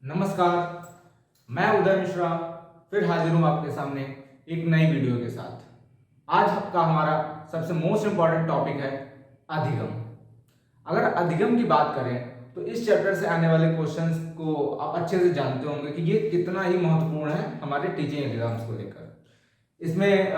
नमस्कार, मैं उदय मिश्रा फिर हाजिर हूँ आपके सामने एक नई वीडियो के साथ। आज का हमारा सबसे मोस्ट इम्पॉर्टेंट टॉपिक है अधिगम। अगर अधिगम की बात करें तो इस चैप्टर से आने वाले क्वेश्चंस को आप अच्छे से जानते होंगे कि ये कितना ही महत्वपूर्ण है हमारे टीचिंग एग्जाम्स को लेकर। इसमें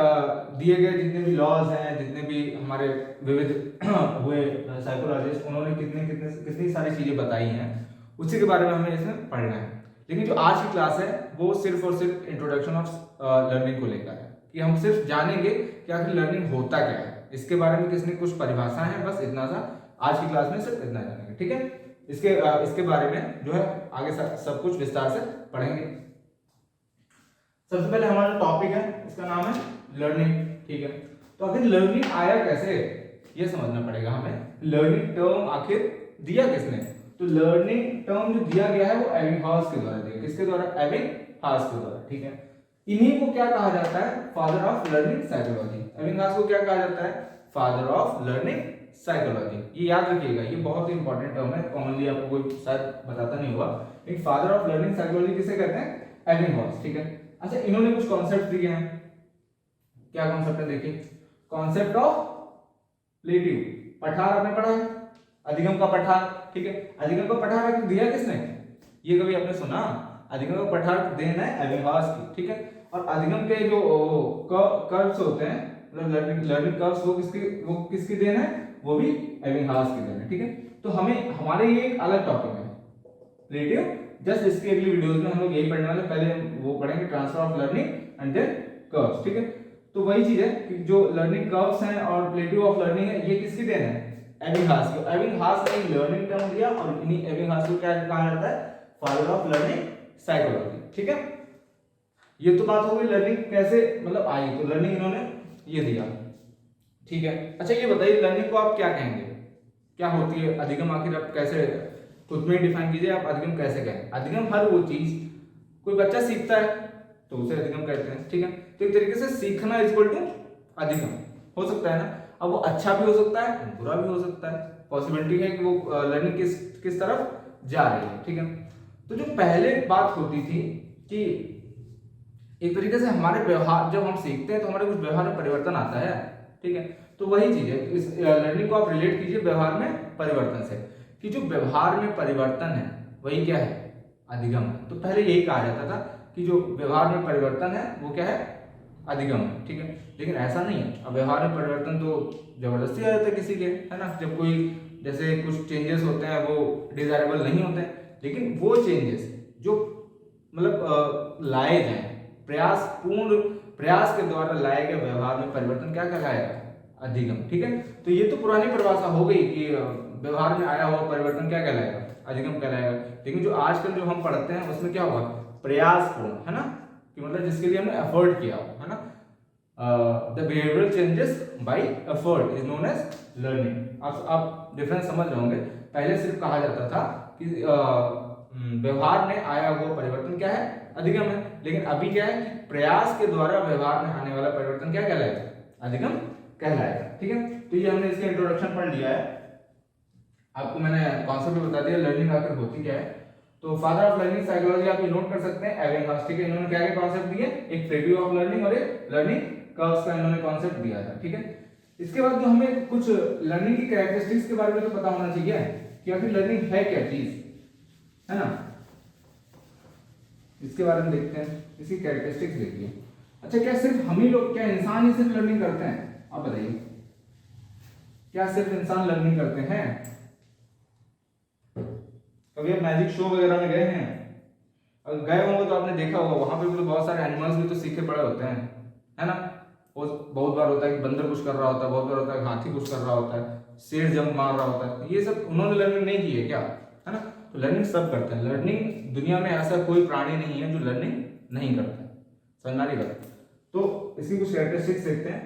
दिए गए जितने भी लॉज हैं, जितने भी हमारे विविध हुए साइकोलॉजिस्ट, उन्होंने कितनी सारी चीजें बताई हैं, उसी के बारे में हमें इसमें पढ़ना है। लेकिन जो आज की क्लास है वो सिर्फ और सिर्फ इंट्रोडक्शन ऑफ लर्निंग को लेकर है कि हम सिर्फ जानेंगे कि आखिर लर्निंग होता क्या है। इसके बारे में किसने कुछ परिभाषा है, बस इतना सा आज की क्लास में सिर्फ इतना जानेंगे, ठीक है। इसके बारे में जो है आगे सब कुछ विस्तार से पढ़ेंगे। सबसे पहले हमारा टॉपिक है, इसका नाम है लर्निंग, ठीक है। तो आखिर लर्निंग आया कैसे, ये समझना पड़ेगा हमें। लर्निंग टर्म आखिर दिया किसने? तो लर्निंग टर्म जो दिया गया है वो एबिंगहॉस के द्वारा दिया। किसके द्वारा? एबिंगहॉस के द्वारा, ठीक है। इन्हीं को क्या कहा जाता है? Father of learning psychology. Ebbinghaus को क्या कहा जाता है? Father of learning psychology. ये याद रखिएगा, ये बहुत ही इंपॉर्टेंट टर्म है। कॉमनली आपको कोई शायद बताता नहीं होगा, लेकिन फादर ऑफ लर्निंग साइकोलॉजी किसे कहते हैं? एबिंगहॉस, ठीक है। अच्छा, इन्होंने कुछ कॉन्सेप्ट दिए हैं। क्या कॉन्सेप्ट है? देखिए, कॉन्सेप्ट ऑफ प्लेटिव, पठार आपने पढ़ा है, अधिगम का पठार, ठीक है। अधिगम का पठार दिया किसने? ये कभी आपने सुना? अधिगम का पठार देन है एबिंगहॉस की, ठीक है। और अधिगम के जो कर्व्स होते हैं, मतलब लर्निंग कर्व्स, वो किसकी देन है? वो भी एबिंगहॉस की देन है, ठीक है। तो हमें हमारे ये एक अलग टॉपिक है प्लेटिव। जस्ट इसके अगली वीडियोस में हम लोग यही पढ़ने वाले। पहले हम वो पढ़ेंगे transfer of learning and then curves, ठीक है। तो वही चीज है कि जो लर्निंग कर्व्स हैं और प्लेटिव ऑफ लर्निंग है, ये किसकी देन है? एबिंगहॉस की। एबिंगहॉस ने लर्निंग टर्म दिया और इन्हीं एबिंगहॉस को क्या कहा जाता है? फादर ऑफ लर्निंग साइकोलॉजी, ठीक है। ये तो बात हो गई लर्निंग कैसे मतलब आई, तो लर्निंग इन्होंने ये दिया, ठीक है। अच्छा, ये बताइए लर्निंग को आप क्या कहेंगे, क्या होती है अधिगम? आखिर आप कैसे खुद में डिफाइन कीजिए, आप अधिगम कैसे कहें? अधिगम हर वो चीज, कोई बच्चा सीखता है तो उसे अधिगम कहते हैं, ठीक है। तो एक तरीके से सीखना इक्वल टू अधिगम हो सकता है ना। अब वो अच्छा भी हो सकता है, बुरा भी हो सकता है। पॉसिबिलिटी है कि वो लर्निंग किस तरफ जा रही है, ठीक है। तो जो पहले बात होती थी कि एक तरीके से हमारे व्यवहार, जब हम सीखते हैं तो हमारे कुछ व्यवहार में परिवर्तन आता है, ठीक है। तो वही चीज है, इस लर्निंग को आप रिलेट कीजिए व्यवहार में परिवर्तन से, कि जो व्यवहार में परिवर्तन है वही क्या है? अधिगम है। तो पहले यही कहा जाता था कि जो व्यवहार में परिवर्तन है वो क्या है? अधिगम है, ठीक है। लेकिन ऐसा नहीं है। अब व्यवहार में परिवर्तन तो जबरदस्ती आ जाता है किसी के, है ना। जब कोई जैसे कुछ चेंजेस होते हैं वो डिजायरेबल नहीं होते हैं, लेकिन वो चेंजेस जो मतलब लाए जाए, पूर्ण प्रयास के द्वारा लाए गए व्यवहार में परिवर्तन क्या कहलाएगा? अधिगम, ठीक है। तो ये तो पुरानी परिभाषा हो गई कि व्यवहार में आया हुआ परिवर्तन क्या कहलाएगा? अधिगम कहलाएगा। लेकिन जो आजकल जो हम पढ़ते हैं उसमें क्या होगा? प्रयासपूर्ण, है ना, कि मतलब जिसके लिए हमने एफर्ट किया, है ना। The behavioural changes by effort is known as learning. आप डिफरेंस समझ रहे होंगे। पहले सिर्फ कहा जाता था कि व्यवहार में आया हुआ परिवर्तन क्या है? अधिगम है। लेकिन अभी क्या है कि प्रयास के द्वारा व्यवहार में आने वाला परिवर्तन क्या कहलाएगा? अधिगम कहलाएगा, ठीक है। तो ये हमने इसका इंट्रोडक्शन पढ़ लिया है। आपको मैंने कॉन्सेप्ट भी बता दिया लर्निंग आखिर होती क्या है। तो फादर ऑफ लर्निंग साइकोलॉजी आप नोट कर सकते हैं एबिंगहॉस, ठीक है। इन्होंने क्या क्या कॉन्सेप्ट दिए? एक प्लेटिव ऑफ लर्निंग और एक लर्निंग कर्व्स का इन्होंने कॉन्सेप्ट दिया था, ठीक है। इसके बाद जो हमें कुछ लर्निंग की कैरेक्टरिस्टिक्स के बारे में तो पता होना चाहिए कि आखिर लर्निंग है क्या चीज, है ना। इसके बारे में देखते हैं, इसकी कैरेक्टरिस्टिक्स देखिए। अच्छा, क्या सिर्फ हम ही लोग, क्या इंसान ही सिर्फ लर्निंग करते हैं? आप बताइए, क्या सिर्फ इंसान लर्निंग करते हैं? कभी आप मैजिक शो वगैरह में गए हैं? अगर गए होंगे तो आपने देखा होगा वहां पे भी तो बहुत सारे एनिमल्स भी तो सीखे पड़े होते हैं, है ना। वो बहुत बार होता है कि बंदर कुछ कर रहा होता है, बहुत बार होता है हाथी कुछ कर रहा होता है, शेर जंप मार रहा होता है। ये सब उन्होंने लर्निंग नहीं की है क्या, है ना। तो लर्निंग सब करते हैं। लर्निंग दुनिया में ऐसा कोई प्राणी नहीं है जो लर्निंग नहीं करता है, समझ रही बात। तो इसकी कुछ कैरेक्टरिस्टिक्स देखते हैं।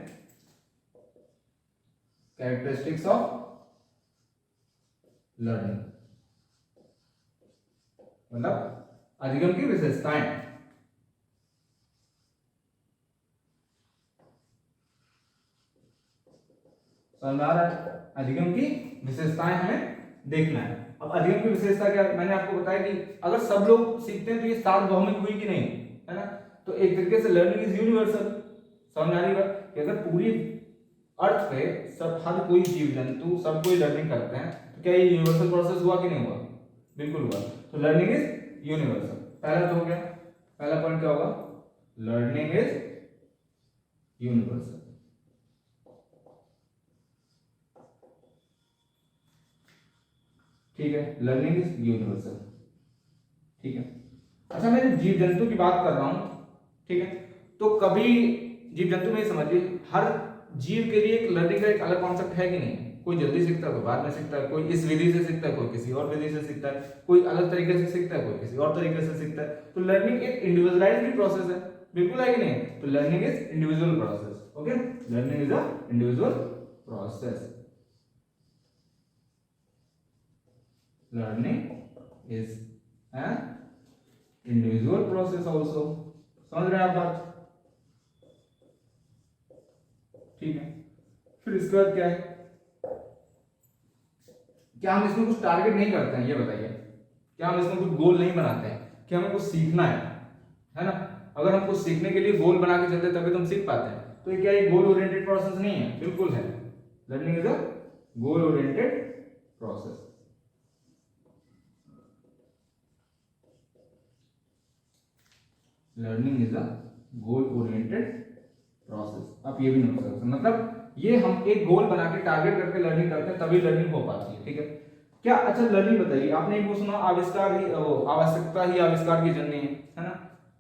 कैरेक्टरिस्टिक्स ऑफ लर्निंग मतलब अधिगम की विशेषताएं। समझ आ रहा है? अधिगम की विशेषताएं हमें देखना है। अब अधिगम की विशेषता क्या है? मैंने आपको बताया कि अगर सब लोग सीखते हैं तो ये सार्वभौमिक हुई कि नहीं, है ना? तो एक तरीके से लर्निंग इज यूनिवर्सल। समझ आ रही बात कि अगर पूरी अर्थ पे सब हर कोई जीव जंतु सब कोई लर्निंग करते हैं तो क्या ये यूनिवर्सल प्रोसेस हुआ कि नहीं हुआ? बिल्कुल हुआ। तो लर्निंग इज यूनिवर्सल, पहला तो हो गया। पहला पॉइंट क्या होगा? Learning is universal. ठीक है, लर्निंग इज यूनिवर्सल। ठीक है, अच्छा मैं जीव जंतु की बात कर रहा हूं, ठीक है, तो कभी जीव जंतु में समझिए हर जीव के लिए एक लर्निंग का एक अलग कॉन्सेप्ट है कि नहीं? कोई जल्दी सीखता है, कोई बाद में सीखता है, कोई इस विधि से सीखता है, कोई किसी और विधि से सीखता है, कोई अलग तरीके से सीखता है, कोई किसी और तरीके से सीखता है। तो लर्निंग एक इंडिविजुअलाइज्ड प्रोसेस है, बिल्कुल है कि नहीं? तो learning is individual process. Okay, learning is a individual process. Learning is an individual process also. समझ रहे हैं आप बात? ठीक है, फिर इसके बाद क्या है? क्या हम इसमें कुछ टारगेट नहीं करते हैं? ये बताइए, क्या हम इसमें कुछ गोल नहीं बनाते हैं कि हमें कुछ सीखना है ना? अगर हम कुछ सीखने के लिए गोल बना के चलते तभी तो हम सीख पाते हैं। तो ये क्या एक गोल ओरिएंटेड प्रोसेस नहीं है? बिल्कुल है। Learning is a goal oriented process. Learning is a goal oriented process. आप ये भी नोट कर सकते हैं, मतलब ये हम एक गोल बना के टारगेट करके लर्निंग करते हैं तभी लर्निंग हो पाती है। ठीक है, क्या? अच्छा लर्निंग बताइए, आपने एक वो सुना आविष्कार ही आवश्यकता ही आविष्कार की जननी है ना?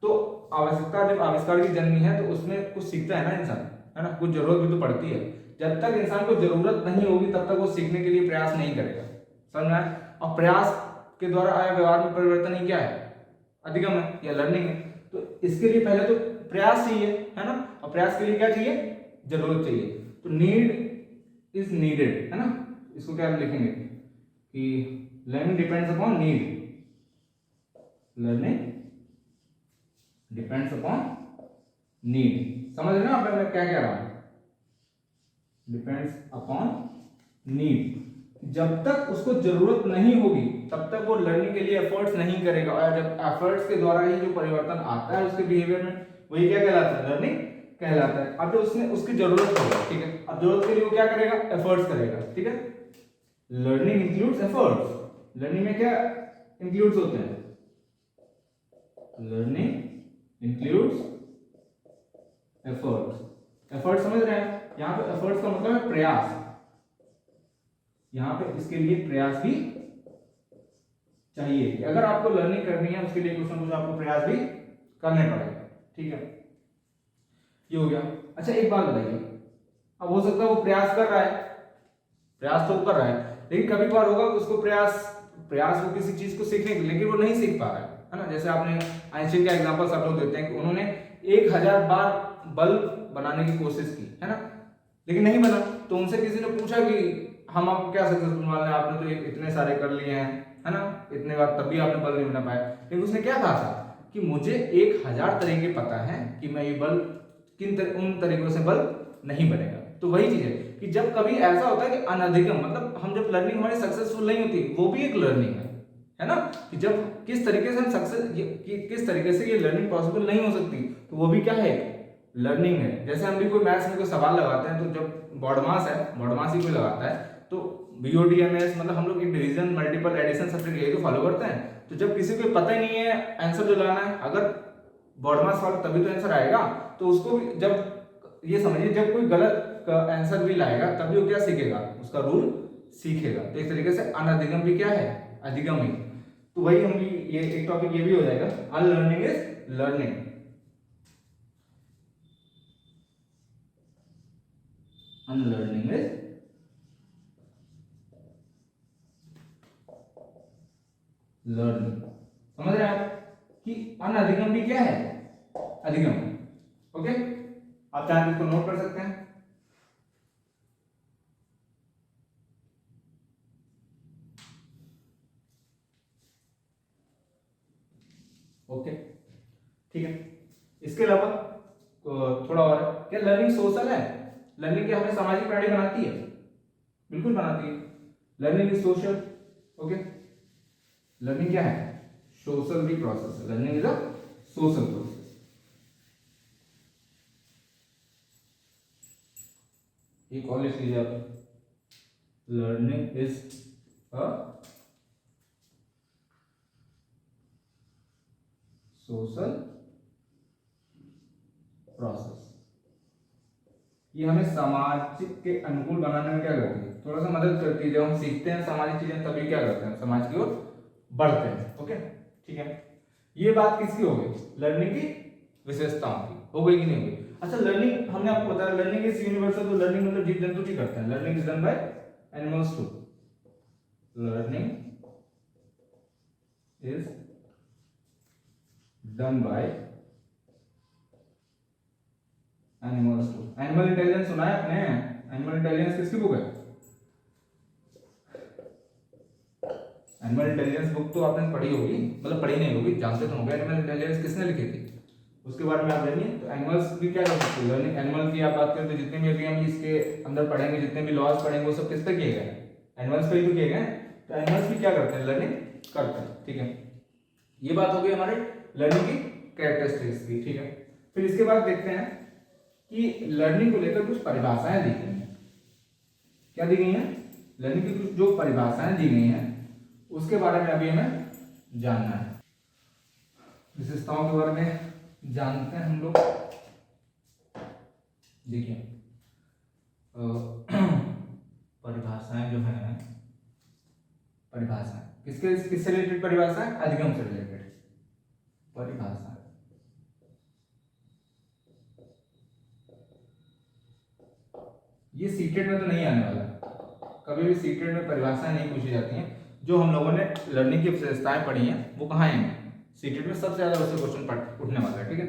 तो आवश्यकता जब आविष्कार की जननी है तो उसमें कुछ सीखता है ना इंसान, है ना? कुछ जरूरत भी तो पड़ती है। जब तक इंसान को जरूरत नहीं होगी तब तक वो सीखने के लिए प्रयास नहीं करेगा। समझ में आया? और प्रयास के द्वारा आया व्यवहार में परिवर्तन ही क्या है? अधिगम है या लर्निंग है। तो इसके लिए पहले तो प्रयास चाहिए, है ना? और प्रयास के लिए क्या चाहिए? जरूरत चाहिए। तो नीड इज नीडेड, है ना? इसको क्या लिखेंगे कि learning depends upon need. Learning depends upon need. समझ रहे ना आप मैं क्या कह रहा हूं? Depends upon need. जब तक उसको जरूरत नहीं होगी तब तक वो लर्निंग के लिए एफर्ट्स नहीं करेगा, और जब एफर्ट्स के द्वारा ही जो परिवर्तन आता है उसके बिहेवियर में, वही क्या कहलाता है? लर्निंग कहलाता है। अब जो उसने उसकी जरूरत होगा, ठीक है, अब जरूरत के लिए वो क्या करेगा? एफर्ट्स करेगा। ठीक है, लर्निंग इंक्लूड्स एफर्ट्स। लर्निंग में क्या इंक्लूड्स होते हैं? Learning includes efforts. एफर्ट समझ रहे हैं? यहां पे एफर्ट्स का मतलब है प्रयास। यहां पे इसके लिए प्रयास भी चाहिए कि अगर आपको लर्निंग करनी है उसके लिए कुछ ना कुछ आपको प्रयास भी करने पड़ेगा। ठीक है, ये हो गया। अच्छा एक बात बताइए, अब हो सकता है वो प्रयास कर रहा है, प्रयास तो कर रहा है, लेकिन कभी बार होगा कि उसको प्रयास वो किसी चीज को सीखने के, लेकिन वो नहीं सीख पा रहा है ना? जैसे आपने आइंस्टीन का एग्जांपल सब लोग देते हैं कि उन्होंने 1000 बार बल्ब बनाने की कोशिश की, है ना, लेकिन नहीं बना। तो उनसे किसी ने पूछा कि हम आपको क्या सक्सेसफुल मान लें, आपने तो इतने सारे कर लिए हैं, है ना, इतने बार, तब भी आपने बल्ब नहीं बना पाया। लेकिन उसने क्या कहा था कि मुझे 1000 तरीके पता है कि मैं ये बल्ब उन तरीकों से बल्ब नहीं बनेगा। तो वही चीज है कि जब कभी ऐसा होता है कि अनधिगम, मतलब हम जब लर्निंग हमारी सक्सेसफुल नहीं होती, वो भी एक लर्निंग है ना? कि जब किस तरीके से हम किस तरीके से ये लर्निंग पॉसिबल नहीं हो सकती, तो वो भी क्या है? लर्निंग है। जैसे हम भी कोई मैथ्स में कोई सवाल लगाते हैं, तो जब बॉडमास है, बॉडमास ही कोई लगाता है, तो BODMS मतलब हम लोग डिवीजन मल्टीपल एडिशन सब्जेक्ट यही तो फॉलो करते हैं। तो जब किसी को पता ही नहीं है आंसर जो लगाना है, अगर बॉडमास वाला तभी तो आंसर आएगा। तो उसको भी जब ये समझिए, जब कोई गलत आंसर भी लाएगा तभी वो क्या सीखेगा? उसका रूल सीखेगा। तो इस तरीके से अनधिगम भी क्या है? अधिगम ही। तो वही हम भी ये एक टॉपिक ये भी हो जाएगा, unlearning is learning. Unlearning is learning. समझ रहे हैं आप कि अनधिगम भी क्या है? अधिगम। ओके, आप चाहें इसको नोट कर सकते हैं। ओके, ठीक है। इसके अलावा थोड़ा और है, क्या लर्निंग सोशल है? लर्निंग क्या हमें सामाजिक प्राणी बनाती है? बिल्कुल बनाती है। Learning is social. Okay, learning क्या है? सोशल भी प्रोसेस है। Learning is a social process. एक और लिख लीजिए आप, learning is a social process. ये हमें समाज के अनुकूल बनाने में क्या करती है? थोड़ा सा मदद करती है। जब हम सीखते हैं सामाजिक चीजें तभी क्या करते हैं? समाज की ओर बढ़ते हैं। ओके, ठीक है। ये बात किसकी हो गई? लर्निंग की विशेषताओं की। हो गई कि नहीं हो गई? अच्छा, लर्निंग हमने आपको बताया लर्निंग इज यूनिवर्सल। तो लर्निंग मतलब जीव जंतु भी करते हैं। Learning is done by animals too. Learning is done by animals too. Animal intelligence सुना है आपने? एनिमल इंटेलिजेंस किसकी बुक है? एनिमल इंटेलिजेंस बुक तो आपने पढ़ी होगी, मतलब पढ़ी नहीं होगी, जानते तो होंगे। एनिमल इंटेलिजेंस किसने लिखी थी? उसके बारे में आप जानिए। तो एनिमल्स भी क्या कर सकते हैं? लर्निंग एनिमल की आप बात करें तो जितने भी अभी हम इसके अंदर पढ़ेंगे, जितने भी लॉज पढ़ेंगे, वो सब किस पे किए गए? एनिमल्स पे ही तो किए गए। तो एनिमल्स भी क्या करते हैं? लर्निंग करते हैं। ठीक है, ये बात हो गई हमारे लर्निंग की कैरेक्टरिस्टिक्स की। ठीक है, फिर इसके बाद देखते हैं कि लर्निंग को लेकर कुछ परिभाषाएं दी गई हैं। क्या दी गई हैं? लर्निंग की कुछ जो परिभाषाएं दी गई हैं उसके बारे में अभी हमें जानना है। विशेषताओं के बारे में जानते हैं हम लोग। देखिए, परिभाषाएं जो है, परिभाषाएं किससे रिलेटेड? परिभाषाएं अधिगम से रिलेटेड परिभाषाएं। ये सीटेट में तो नहीं आने वाला, कभी भी सीटेट में परिभाषाएं नहीं पूछी जाती हैं। जो हम लोगों ने लर्निंग की विशेषताएं पढ़ी हैं वो कहाँ आएंगे? सीटेट में सबसे ज्यादा उससे क्वेश्चन उठने वाला है। ठीक है,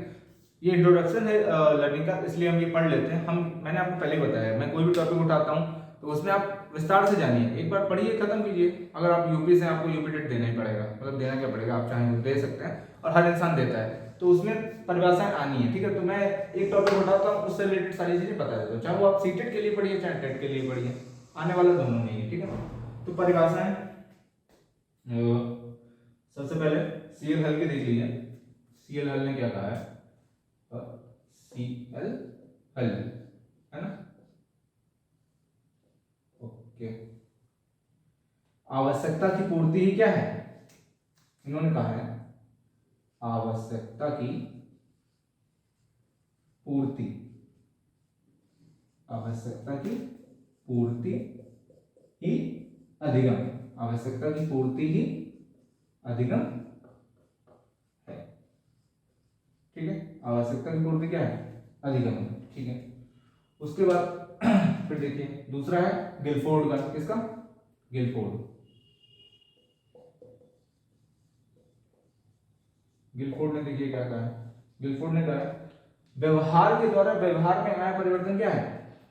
ये इंट्रोडक्शन है लर्निंग का, इसलिए हम ये पढ़ लेते हैं। मैंने आपको पहले ही बताया, मैं कोई भी टॉपिक उठाता हूँ तो उसमें आप विस्तार से जानिए, एक बार पढ़िए, खत्म कीजिए। अगर आप यूपी से, आपको यूपी टेट देना ही पड़ेगा, मतलब देना क्या पड़ेगा, आप चाहें तो दे सकते हैं, और हर इंसान देता है, तो उसमें परिभाषाएं आनी है। ठीक है, तो मैं एक टॉपिक उठाता हूँ, उससे रिलेटेड सारी चीजें बता देता हूँ, चाहे वो आप सीटेट के लिए पढ़िए चाहे टेट के लिए पढ़िए, आने वाला दोनों में ही। ठीक है, तो परिभाषाएं सबसे पहले सीएल हल की देख लीजिए। सीएल हल ने क्या कहा है? सीएल हल है ना? ओके, आवश्यकता की पूर्ति ही क्या है? इन्होंने कहा है आवश्यकता की पूर्ति। आवश्यकता की पूर्ति ही अधिगम। आवश्यकता की पूर्ति ही अधिगम है। ठीक है, आवश्यकता की पूर्ति क्या है? अधिगम है। ठीक है, उसके बाद फिर देखिए दूसरा है गिलफोर्ड का। किसका? गिलफोर्ड। गिलफोर्ड ने देखिए क्या कहा है? गिलफोर्ड ने कहा है व्यवहार के द्वारा व्यवहार में आया परिवर्तन क्या है?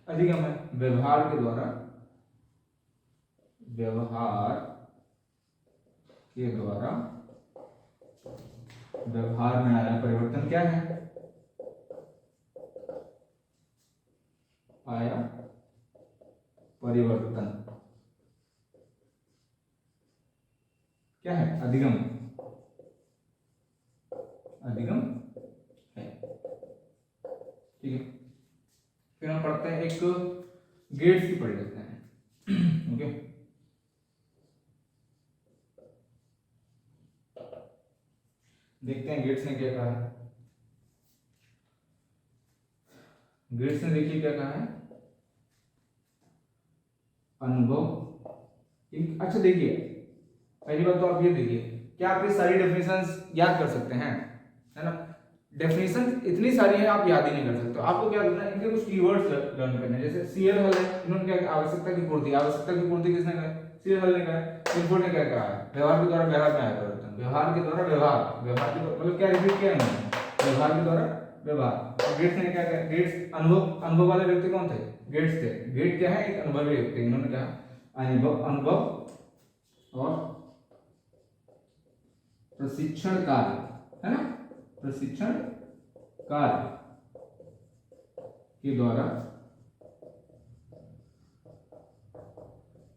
अधिगम है। व्यवहार के द्वारा, व्यवहार के द्वारा व्यवहार में आया परिवर्तन क्या है? आया परिवर्तन क्या है? अधिगम। अधिगम है। ठीक है, फिर हम पढ़ते हैं एक गेट्स की पढ़ लेते हैं। ओके, देखते हैं गेट्स ने क्या कहा है। गेट्स ने देखिए क्या कहा है? अनुभव। अच्छा देखिए, पहली बात तो आप ये देखिए, क्या आप ये सारी डेफिनेशंस याद कर सकते हैं? है ना, डेफिनेशन इतनी सारी है आप याद ही नहीं कर सकते। आपको क्या करना है, इनके कुछ कीवर्ड्स लर्न करने हैं। जैसे सीएल हल है, इन्होंने क्या कहा? आवश्यकता की पूर्ति। आवश्यकता की पूर्ति किसने कहा? सीएल हल ने कहा। गिलफोर्ड ने क्या कहा है? व्यवहार के द्वारा व्यवहार में आया परिवर्तन। व्यवहार के द्वारा व्यवहार, व्यवहार के मतलब क्या रिपीट किया है? व्यवहार के द्वारा व्यवहार। और गेट्स ने क्या कहा? गेट्स अनुभव, अनुभव वाले व्यक्ति कौन थे? गेट्स थे। गेट क्या है? एक अनुभवी व्यक्ति। इन्होंने कहा अनुभव, अनुभव और प्रशिक्षण कार्य, है ना, प्रशिक्षण कार्य के द्वारा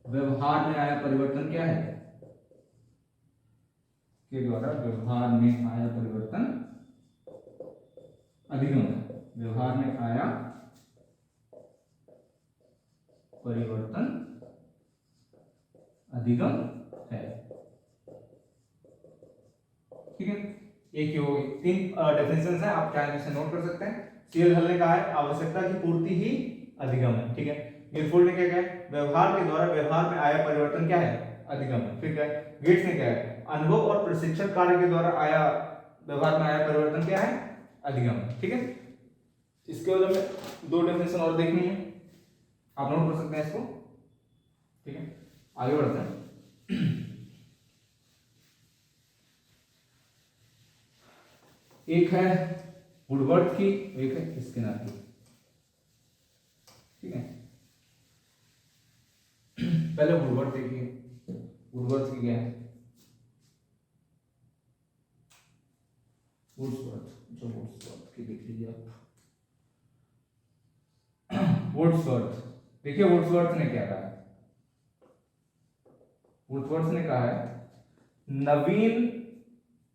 व्यवहार में आया परिवर्तन क्या है? के द्वारा व्यवहार में आया परिवर्तन अधिगम है। व्यवहार में आया परिवर्तन अधिगम है। ठीक है, एक ही हो गई। 3 डेफिनेशन है, आप चाहे इसे नोट कर सकते हैं। सीएल हल ने कहा है आवश्यकता की पूर्ति ही अधिगम है। ठीक है, गिलफोर्ड ने क्या कहा है, व्यवहार के द्वारा व्यवहार में आया परिवर्तन क्या है, अधिगम है। फिर क्या है, गेट्स ने क्या है, अनुभव और प्रशिक्षण कार्य के द्वारा आया व्यवहार में आया परिवर्तन क्या है, अधिगम है। ठीक है, इसके बाद हमें 2 डेफिनेशन और देखनी है, आप नोट कर सकते हैं इसको। ठीक है, आगे बढ़ते हैं। एक है वुडवर्थ की, एक है स्किनर की। ठीक है, पहले वुडवर्थ देखिए। वुडवर्थ की क्या है, वुड्सवर्थ की देख लीजिए आप। वुड्सवर्थ, देखिए वुड्सवर्थ ने क्या कहा है, वुड्सवर्थ ने कहा है नवीन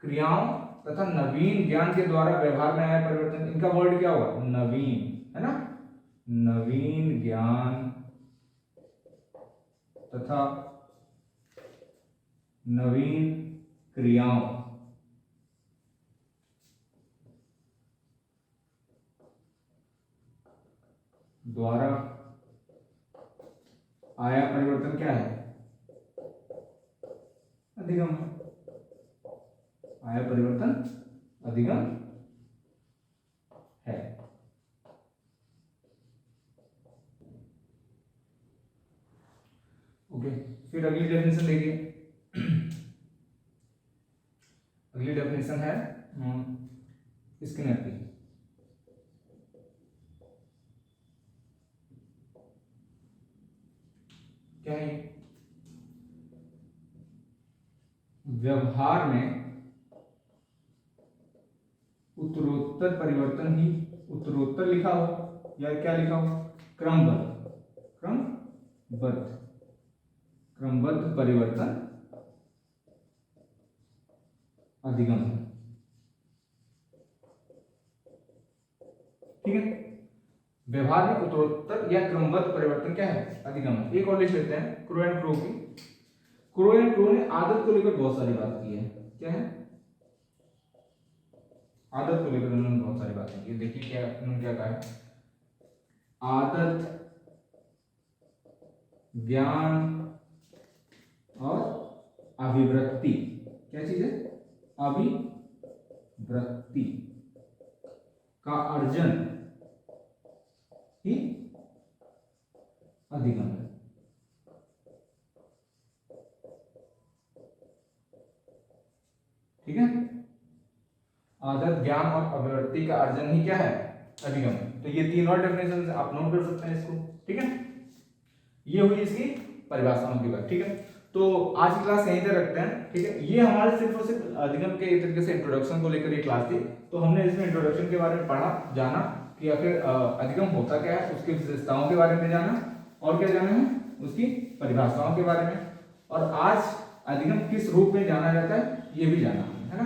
क्रियाओं तथा नवीन ज्ञान के द्वारा व्यवहार में आया परिवर्तन। इनका वर्ड क्या हुआ, नवीन, है ना, नवीन ज्ञान तथा नवीन क्रियाओं द्वारा आया परिवर्तन क्या है, अधिगम। आया परिवर्तन अधिगम है। ओके, फिर अगली डेफिनेशन देखिए। अगली डेफिनेशन है स्किनर की। क्या है, व्यवहार में उत्तरोत्तर परिवर्तन ही, उत्तरोत्तर लिखा हो या क्या लिखा हो, क्रमबद्ध, क्रमबद्ध परिवर्तन अधिगम है। ठीक है, व्यवहार में उत्तरोत्तर या क्रमबद्ध परिवर्तन क्या है, अधिगम है। एक और लिख लेते हैं क्रो एंड क्रो की। क्रो एंड क्रो ने आदत को लेकर बहुत सारी बात की है। क्या है, आदत को लेकर उन्होंने बहुत सारी बातें की। देखिए क्या उन्होंने क्या कहा है, आदत, ज्ञान और अभिवृत्ति, क्या चीज है, अभिवृत्ति का अर्जन ही अधिगम है। ठीक है, आदत, ज्ञान और अभिवृत्ति का अर्जन ही क्या है, अधिगम है। तो ये 3 और डेफिनेशन आप नोट कर सकते हैं इसको। ठीक है, ये हुई इसकी परिभाषाओं की बात। ठीक है, तो आज की क्लास यहीं तक रखते हैं। ठीक है, ये हमारे सिर्फ और सिर्फ अधिगम के तरीके से इंट्रोडक्शन को लेकर ये क्लास थी। तो हमने इसमें इंट्रोडक्शन के बारे में पढ़ा, जाना कि आखिर अधिगम होता क्या है, उसकी विशेषताओं के बारे में जाना, और क्या जाना है, उसकी परिभाषाओं के बारे में, और आज अधिगम किस रूप में जाना जाता है ये भी जाना है ना।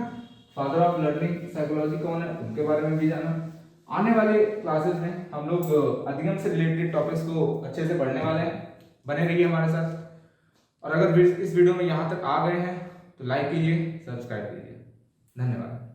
फादर ऑफ लर्निंग साइकोलॉजी कौन है, उनके बारे में भी जाना। आने वाले क्लासेस में हम लोग अधिगम से रिलेटेड टॉपिक्स को अच्छे से पढ़ने वाले हैं। बने रहिए हमारे साथ, और अगर इस वीडियो में यहाँ तक आ गए हैं तो लाइक कीजिए, सब्सक्राइब कीजिए। धन्यवाद।